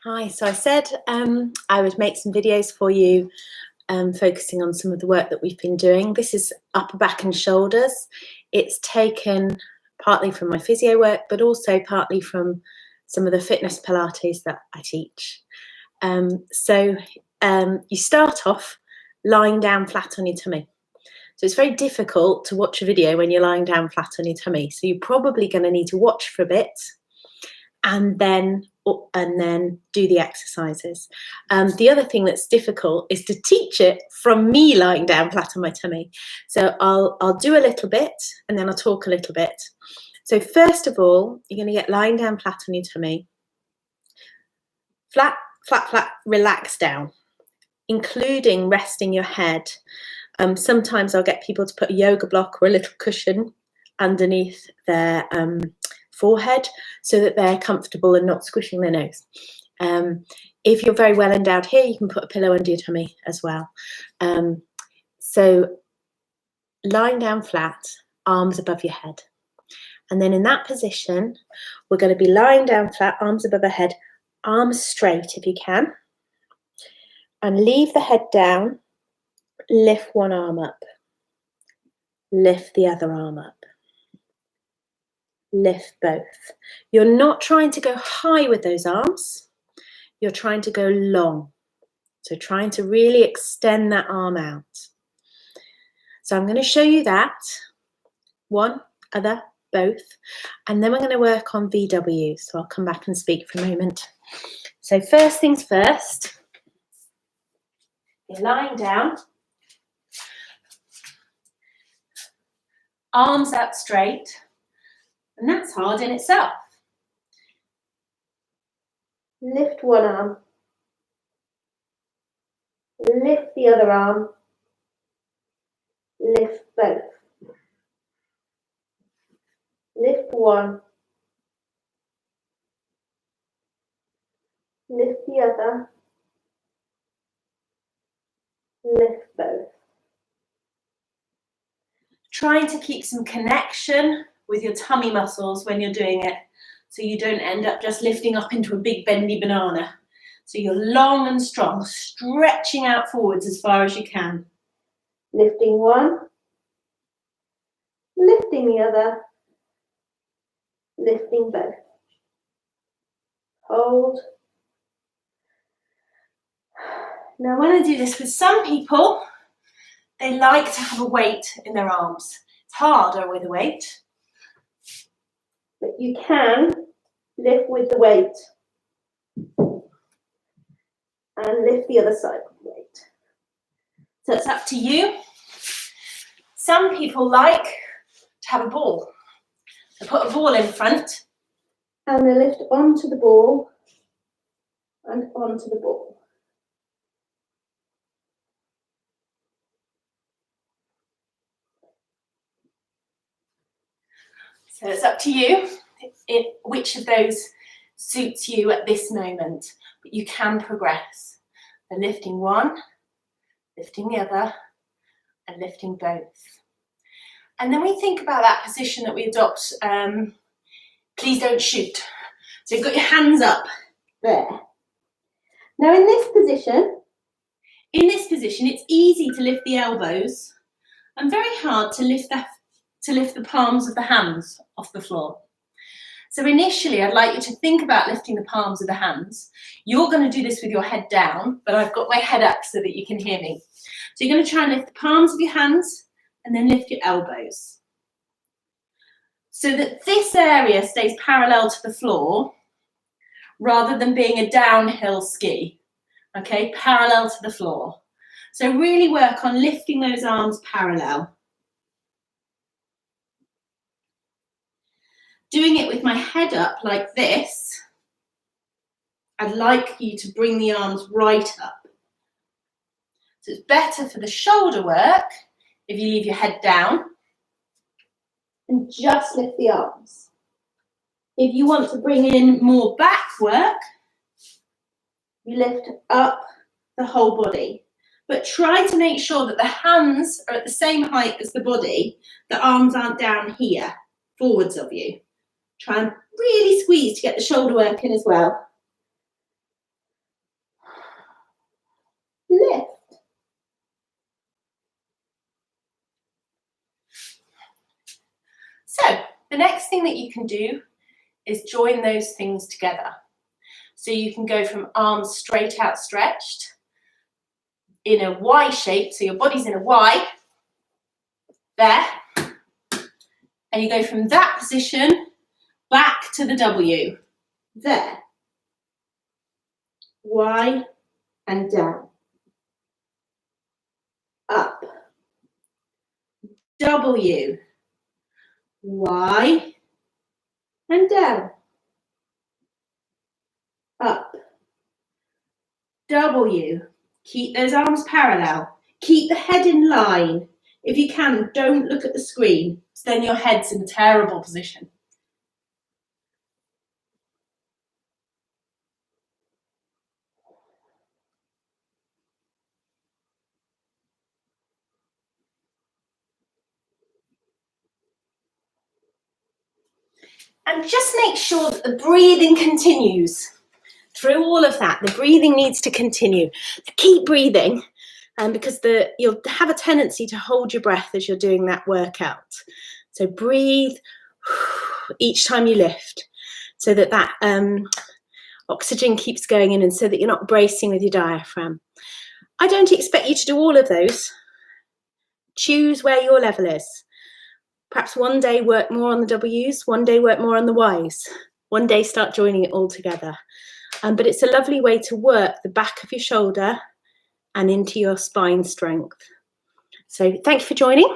Hi, so I said I would make some videos for you focusing on some of the work that we've been doing. This is upper back and shoulders. It's taken partly from my physio work, but also partly from some of the fitness Pilates that I teach. You start off lying down flat on your tummy. So it's very difficult to watch a video when you're lying down flat on your tummy. So you're probably going to need to watch for a bit and then do the exercises. The other thing that's difficult is to teach it from me lying down flat on my tummy. So I'll do a little bit and then I'll talk a little bit. So first of all, you're going to get lying down flat on your tummy. Flat, flat, flat, relax down, including resting your head. Sometimes I'll get people to put a yoga block or a little cushion underneath their forehead so that they're comfortable and not squishing their nose. If you're very well endowed here, you can put a pillow under your tummy as well. So lying down flat, arms above your head. And then in that position, we're going to be lying down flat, arms above our head, arms straight if you can. And leave the head down, lift one arm up, lift the other arm up. Lift both. You're not trying to go high with those arms. You're trying to go long. So trying to really extend that arm out. So I'm going to show you that. One, other, both. And then we're going to work on VW. So I'll come back and speak for a moment. So first things first. You're lying down. Arms out straight. And that's hard in itself. Lift one arm. Lift the other arm. Lift both. Lift one. Lift the other. Lift both. Trying to keep some connection with your tummy muscles when you're doing it, so you don't end up just lifting up into a big bendy banana. So you're long and strong, stretching out forwards as far as you can. Lifting one, lifting the other, lifting both. Hold. Now when I do this with some people, they like to have a weight in their arms. It's harder with a weight. But you can lift with the weight and lift the other side with the weight. So it's up to you. Some people like to have a ball. They put a ball in front and they lift onto the ball and onto the ball. So it's up to you which of those suits you at this moment, but you can progress. So lifting one, lifting the other, and lifting both. And then we think about that position that we adopt, please don't shoot. So you've got your hands up there. Now in this position, it's easy to lift the elbows and very hard to lift the palms of the hands off the floor. So initially, I'd like you to think about lifting the palms of the hands. You're going to do this with your head down, but I've got my head up so that you can hear me. So you're going to try and lift the palms of your hands and then lift your elbows. So that this area stays parallel to the floor rather than being a downhill ski. Okay, parallel to the floor. So really work on lifting those arms parallel. Doing it with my head up like this, I'd like you to bring the arms right up. So it's better for the shoulder work if you leave your head down and just lift the arms. If you want to bring in more back work, you lift up the whole body. But try to make sure that the hands are at the same height as the body, the arms aren't down here, forwards of you. Try and really squeeze to get the shoulder work in as well. So the next thing that you can do is join those things together. So you can go from arms straight out stretched in a Y shape, so your body's in a Y, there, and you go from that position back to the W, there, Y and down, up, W, Y and down, up, W. Keep those arms parallel. Keep the head in line. If you can, don't look at the screen, so then your head's in a terrible position. And just make sure that the breathing continues. Through all of that, the breathing needs to continue. Keep breathing, because you'll have a tendency to hold your breath as you're doing that workout. So breathe each time you lift, so that oxygen keeps going in, and so that you're not bracing with your diaphragm. I don't expect you to do all of those. Choose where your level is. Perhaps one day work more on the W's, one day work more on the Y's, one day start joining it all together. But it's a lovely way to work the back of your shoulder and into your spine strength. So thank you for joining.